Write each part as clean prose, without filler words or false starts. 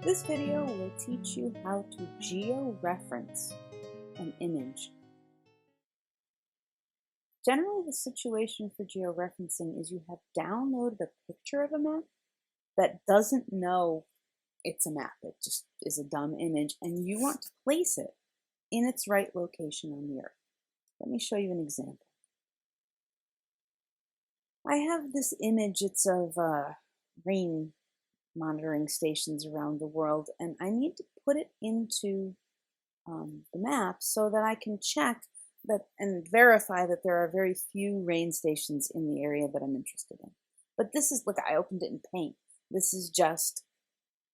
This video will teach you how to georeference an image. Generally, the situation for georeferencing is you have downloaded a picture of a map that doesn't know it's a map. It just is a dumb image, and you want to place it in its right location on the Earth. Let me show you an example. I have this image. It's of rain monitoring stations around the world, and I need to put it into the map so that I can check that and verify that there are very few rain stations in the area that I'm interested in. But this is, look, I opened it in Paint. This is just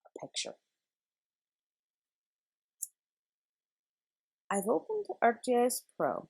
a picture. I've opened ArcGIS Pro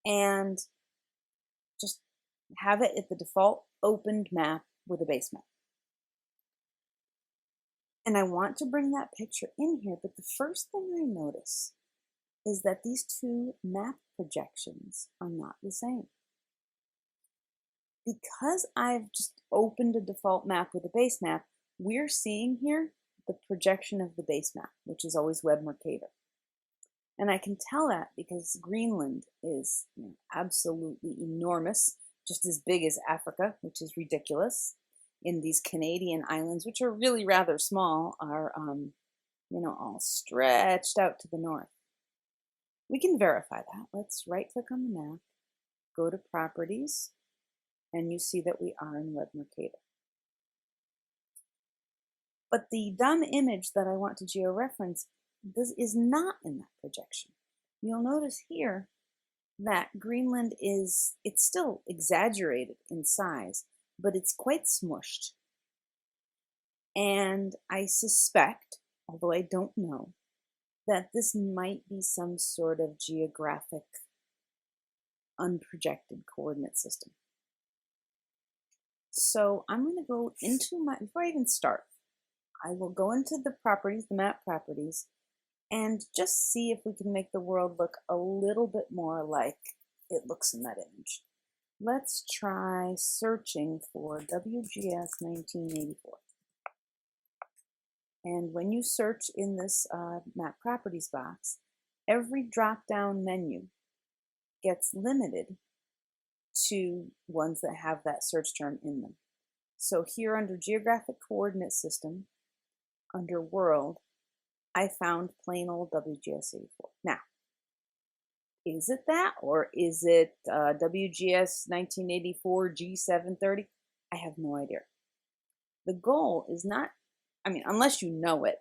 and just have it at the default opened map with a base map. And I want to bring that picture in here, but the first thing I notice is that these two map projections are not the same. Because I've just opened a default map with a base map, we're seeing here the projection of the base map, which is always Web Mercator. And I can tell that because Greenland is absolutely enormous, just as big as Africa, which is ridiculous. In these Canadian islands, which are really rather small, are all stretched out to the north. We can verify that. Let's right-click on the map, go to Properties, and you see that we are in Web Mercator. But the dumb image that I want to georeference is not in that projection. You'll notice here that Greenland it's still exaggerated in size, but it's quite smushed. And I suspect, although I don't know, that this might be some sort of geographic unprojected coordinate system. So I'm going to go into before I even start, I will go into the properties, the map properties, and just see if we can make the world look a little bit more like it looks in that image. Let's try searching for WGS 1984. And when you search in this map properties box, every drop-down menu gets limited to ones that have that search term in them. So here under Geographic Coordinate System, under World, I found plain old WGS 84. Now, is it that, or is it WGS 1984 G730? I have no idea. The goal is not, unless you know it,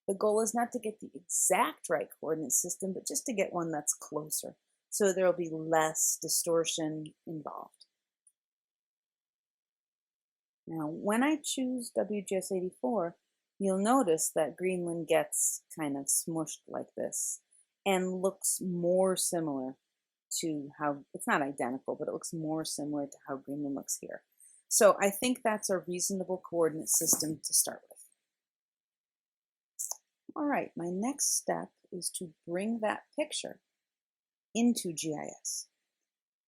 the goal is not to get the exact right coordinate system, but just to get one that's closer, so there will be less distortion involved. Now, when I choose WGS 84, you'll notice that Greenland gets kind of smushed like this and looks more similar to how, it's not identical, but it looks more similar to how Greenland looks here. So I think that's a reasonable coordinate system to start with. All right, my next step is to bring that picture into GIS.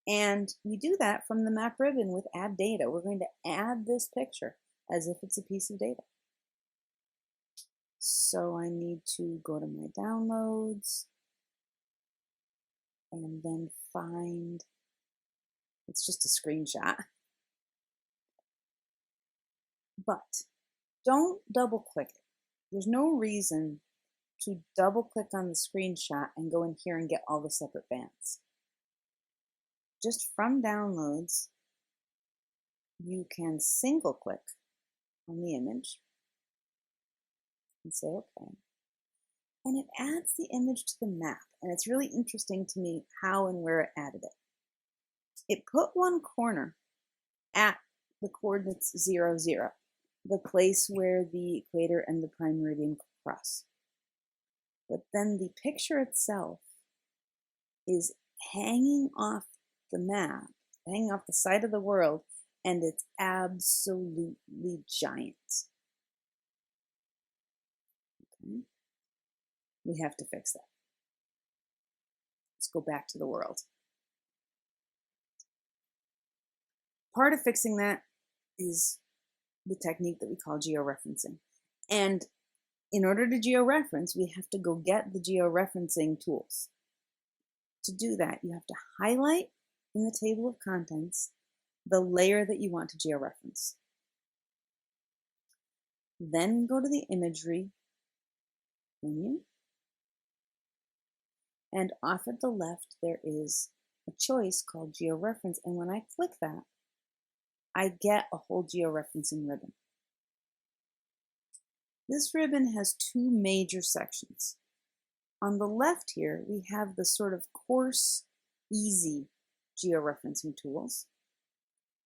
And we do that from the map ribbon with Add Data. We're going to add this picture as if it's a piece of data. So I need to go to my downloads and then find, it's just a screenshot. But don't double click it. There's no reason to double click on the screenshot and go in here and get all the separate bands. Just from downloads, you can single click on the image and say OK. And it adds the image to the map. And it's really interesting to me how and where it added it. It put one corner at the coordinates 0, 0, the place where the equator and the prime meridian cross. But then the picture itself is hanging off the map, hanging off the side of the world, and it's absolutely giant. Okay. We have to fix that. Let's go back to the world. Part of fixing that is the technique that we call georeferencing. And In order to georeference, we have to go get the georeferencing tools. To do that, you have to highlight in the table of contents the layer that you want to georeference. Then go to the imagery menu, and off at the left there is a choice called georeference, and when I click that, I get a whole georeferencing ribbon. This ribbon has two major sections. On the left here, we have the sort of coarse, easy georeferencing tools.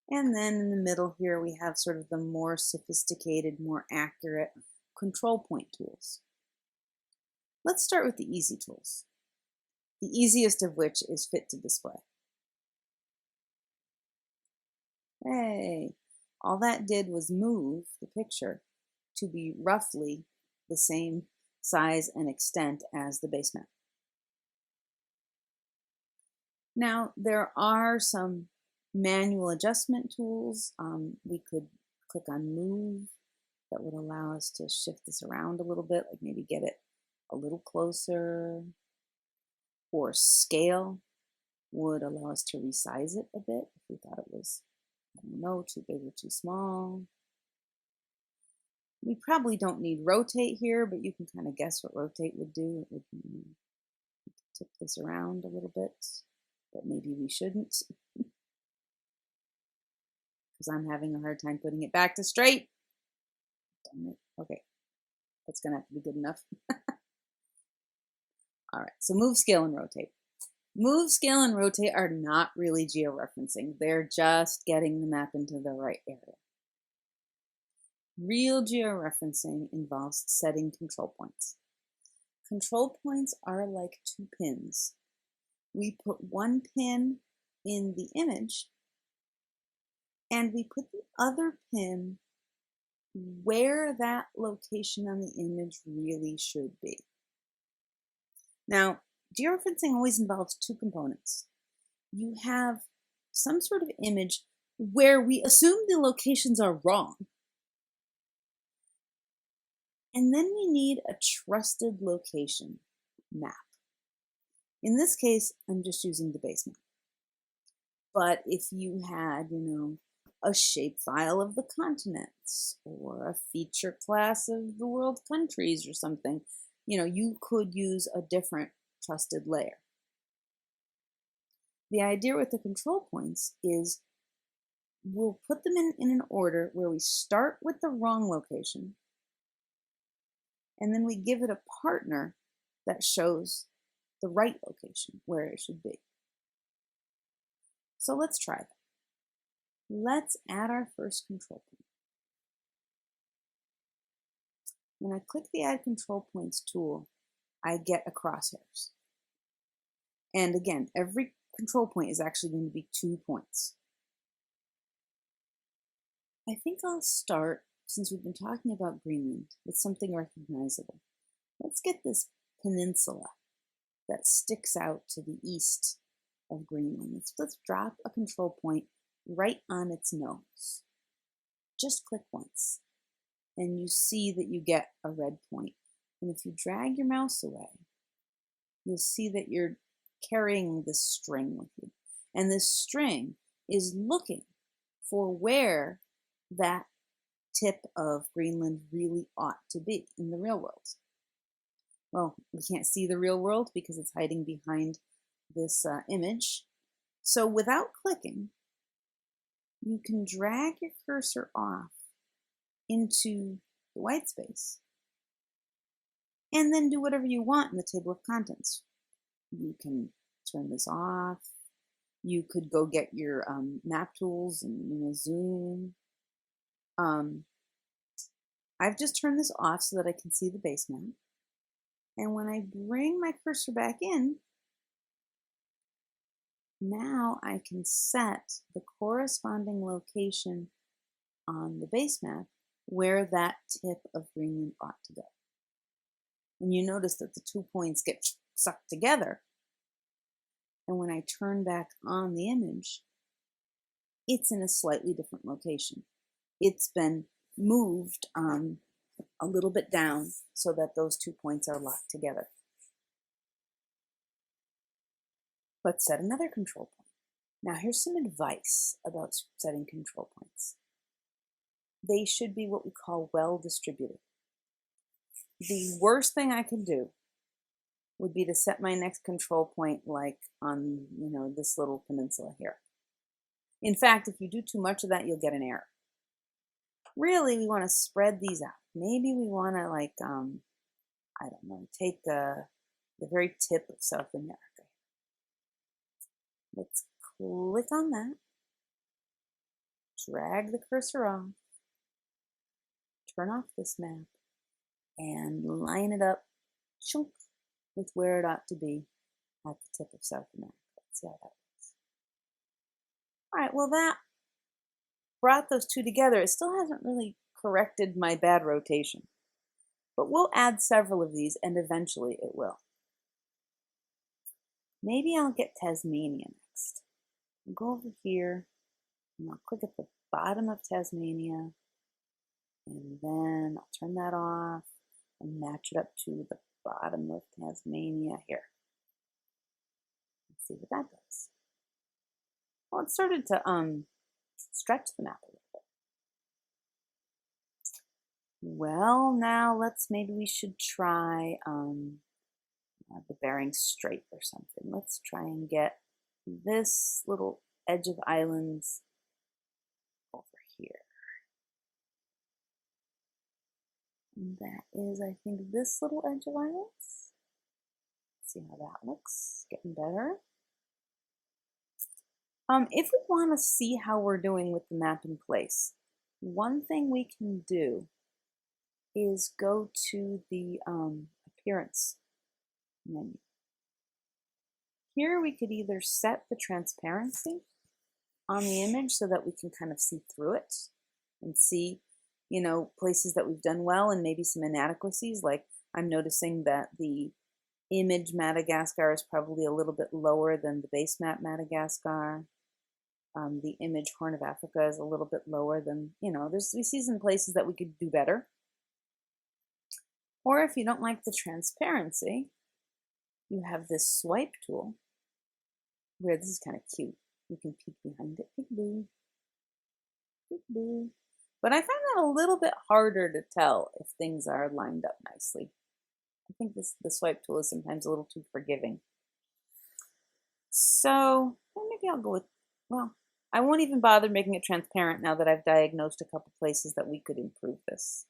And then in the middle here, we have sort of the more sophisticated, more accurate control point tools. Let's start with the easy tools, the easiest of which is fit to display. Hey, all that did was move the picture to be roughly the same size and extent as the base map. Now, there are some manual adjustment tools. We could click on move. That would allow us to shift this around a little bit, like maybe get it a little closer. Or scale would allow us to resize it a bit if we thought it was, I don't know, too big or too small. We probably don't need rotate here, but you can kind of guess what rotate would do. It would tip this around a little bit, but maybe we shouldn't because I'm having a hard time putting it back to straight. Okay, that's gonna have to be good enough. All right, so move, scale, and rotate. Move, scale, and rotate are not really georeferencing. They're just getting the map into the right area. Real georeferencing involves setting control points. Control points are like two pins. We put one pin in the image, and we put the other pin where that location on the image really should be. Now, georeferencing always involves two components. You have some sort of image where we assume the locations are wrong. And then we need a trusted location map. In this case, I'm just using the base map. But if you had, a shapefile of the continents or a feature class of the world countries or something, you could use a different trusted layer. The idea with the control points is we'll put them in an order where we start with the wrong location, and then we give it a partner that shows the right location where it should be. So let's try that. Let's add our first control point. When I click the Add Control Points tool, I get a crosshairs. And again, every control point is actually going to be 2 points. I think I'll start, since we've been talking about Greenland, with something recognizable. Let's get this peninsula that sticks out to the east of Greenland. Let's drop a control point right on its nose. Just click once, and you see that you get a red point. And if you drag your mouse away, you'll see that you're carrying this string with you. And this string is looking for where that tip of Greenland really ought to be in the real world. Well, we can't see the real world because it's hiding behind this image. So without clicking, you can drag your cursor off into the white space and then do whatever you want in the table of contents. You can turn this off. You could go get your map tools and zoom. I've just turned this off so that I can see the base map. And when I bring my cursor back in, now I can set the corresponding location on the base map where that tip of Greenland ought to go. And you notice that the 2 points get sucked together. And when I turn back on the image, it's in a slightly different location. It's been moved a little bit down so that those 2 points are locked together. Let's set another control point. Now here's some advice about setting control points. They should be what we call well distributed. The worst thing I could do would be to set my next control point like on, this little peninsula here. In fact, if you do too much of that, you'll get an error. Really, we want to spread these out. Maybe we want to take the very tip of South America. Let's click on that, drag the cursor off, turn off this map, and line it up with where it ought to be at the tip of South America. Let's see how that works. All right, well, that brought those two together. It still hasn't really corrected my bad rotation, but we'll add several of these and eventually it will. Maybe I'll get Tasmania next. I'll go over here and I'll click at the bottom of Tasmania, and then I'll turn that off and match it up to the bottom of Tasmania here. Let's see what that does. Well, it started to stretch the map a little bit. Well, now maybe we should try the Bering Strait or something. Let's try and get this little edge of islands over here. And that is, I think, this little edge of islands. Let's see how that looks. Getting better. If we want to see how we're doing with the map in place, one thing we can do is go to the appearance menu. Here we could either set the transparency on the image so that we can kind of see through it and see, places that we've done well and maybe some inadequacies. Like I'm noticing that the image Madagascar is probably a little bit lower than the base map Madagascar. The image Horn of Africa is a little bit lower than, we see some places that we could do better. Or if you don't like the transparency, you have this swipe tool where this is kind of cute. You can peek behind it. Peek-boo. Peek-boo. But I find that a little bit harder to tell if things are lined up nicely. I think the swipe tool is sometimes a little too forgiving. So maybe I'll go with, I won't even bother making it transparent now that I've diagnosed a couple places that we could improve this.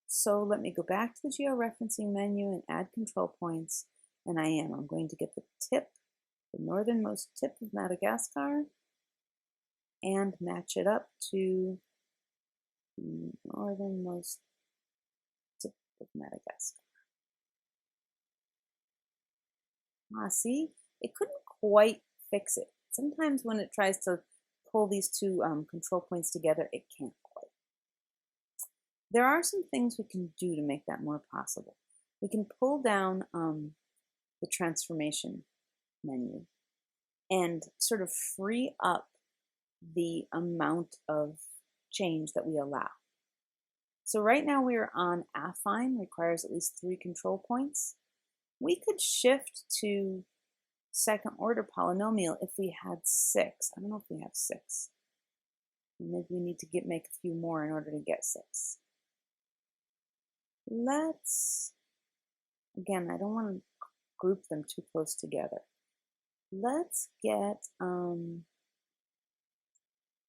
So let me go back to the georeferencing menu and add control points. And I'm going to get the northernmost tip of Madagascar and match it up to the northernmost tip of Madagascar. See, it couldn't quite fix it. Sometimes when it tries to pull these two control points together, it can't quite. There are some things we can do to make that more possible. We can pull down the transformation menu and sort of free up the amount of change that we allow. So right now we are on affine, requires at least 3 control points. We could shift to second order polynomial if we had 6. I don't know if we have 6. Maybe we need to make a few more in order to get 6. Again, I don't want to group them too close together. Let's get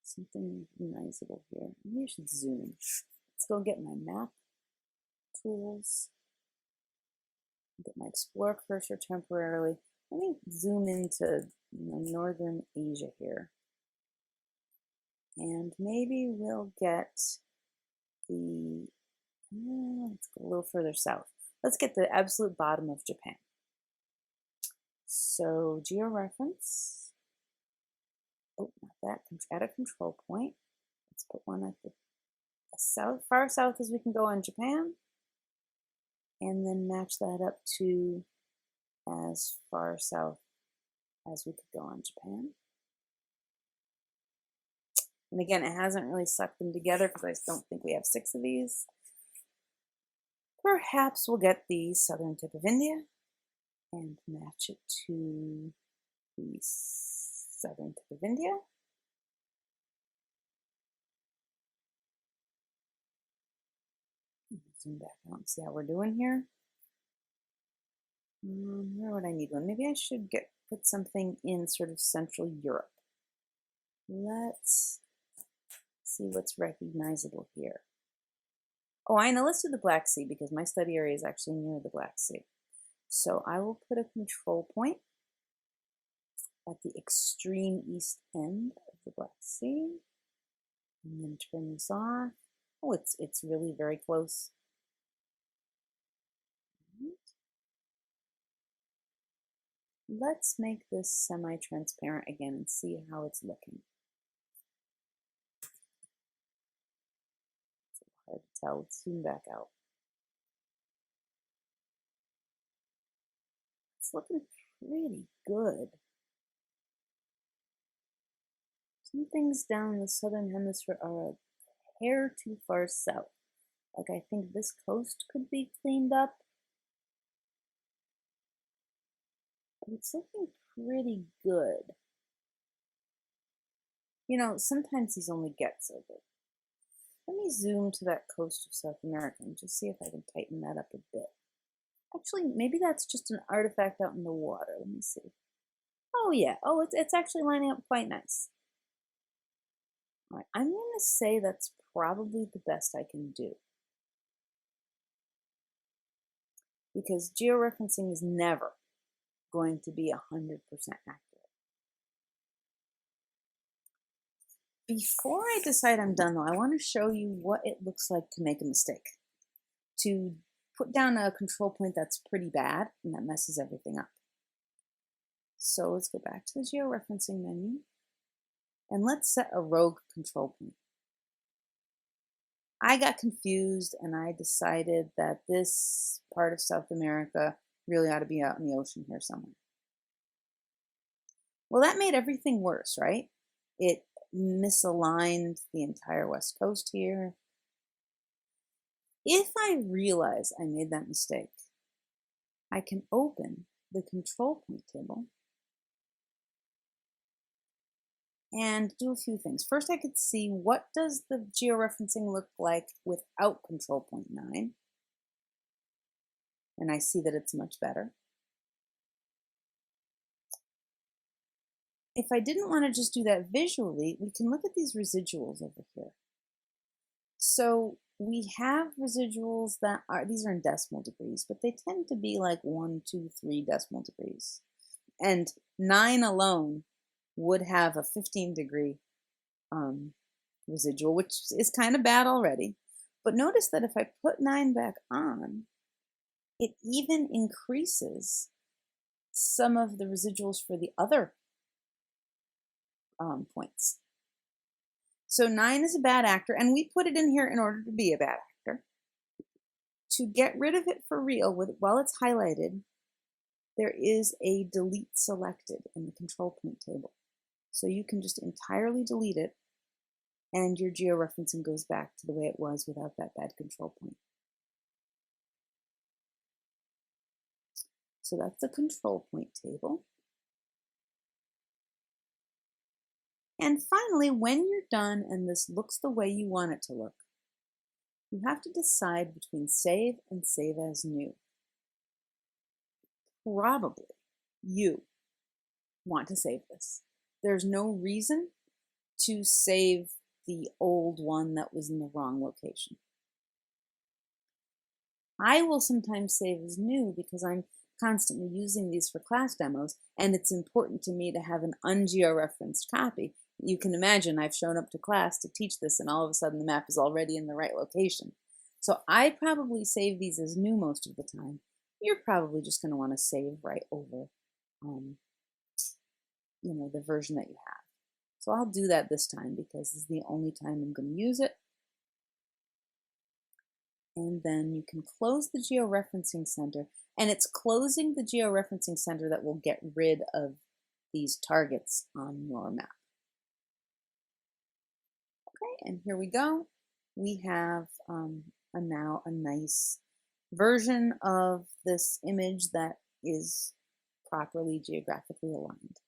something nice over here. Maybe I should zoom. Let's go get my map tools. Get my explore cursor temporarily. Let me zoom into northern Asia here. And maybe we'll get let's go a little further south. Let's get the absolute bottom of Japan. So georeference. Oh, not that. Add a control point. Let's put one at the far south as we can go on Japan. And then match that up to as far south as we could go on Japan. And again, it hasn't really sucked them together because I don't think we have 6 of these. Perhaps we'll get the southern tip of India and match it to the southern tip of India. Zoom back out and see how we're doing here. Where would I need one? Maybe I should put something in sort of Central Europe. Let's see what's recognizable here. Oh, I know. Let's do the Black Sea because my study area is actually near the Black Sea. So I will put a control point at the extreme east end of the Black Sea, and then turn this off. Oh, it's really very close. Let's make this semi-transparent again and see how it's looking. It's hard to tell. Let's zoom back out. It's looking pretty good. Some things down in the southern hemisphere are a hair too far south. Like I think this coast could be cleaned up. But it's looking pretty good. You know, sometimes these only get so good. Let me zoom to that coast of South America and just see if I can tighten that up a bit. Actually, maybe that's just an artifact out in the water. Let me see. Oh yeah, oh, it's actually lining up quite nice. All right, I'm going to say that's probably the best I can do. Because georeferencing is never going to be 100% accurate. Before I decide I'm done though, I want to show you what it looks like to make a mistake. To put down a control point that's pretty bad and that messes everything up. So let's go back to the georeferencing menu and let's set a rogue control point. I got confused and I decided that this part of South America really ought to be out in the ocean here somewhere. Well, that made everything worse, right? It misaligned the entire west coast here. If I realize I made that mistake, I can open the control point table and do a few things. First, I could see what does the georeferencing look like without control point 9. And I see that it's much better. If I didn't want to just do that visually, we can look at these residuals over here. So we have residuals that are, these are in decimal degrees, but they tend to be like 1, 2, 3 decimal degrees. And 9 alone would have a 15-degree residual, which is kind of bad already. But notice that if I put 9 back on, it even increases some of the residuals for the other points. So 9 is a bad actor, and we put it in here in order to be a bad actor. To get rid of it for real, while it's highlighted, there is a delete selected in the control point table. So you can just entirely delete it, and your georeferencing goes back to the way it was without that bad control point. So that's the control point table. And finally, when you're done and this looks the way you want it to look, you have to decide between save and save as new. Probably you want to save this. There's no reason to save the old one that was in the wrong location. I will sometimes save as new because I'm constantly using these for class demos, and it's important to me to have an ungeoreferenced copy. You can imagine I've shown up to class to teach this, and all of a sudden the map is already in the right location. So I probably save these as new most of the time. You're probably just going to want to save right over, the version that you have. So I'll do that this time because this is the only time I'm going to use it. And then you can close the georeferencing center, and it's closing the georeferencing center that will get rid of these targets on your map. Okay, and here we go. We have now a nice version of this image that is properly geographically aligned.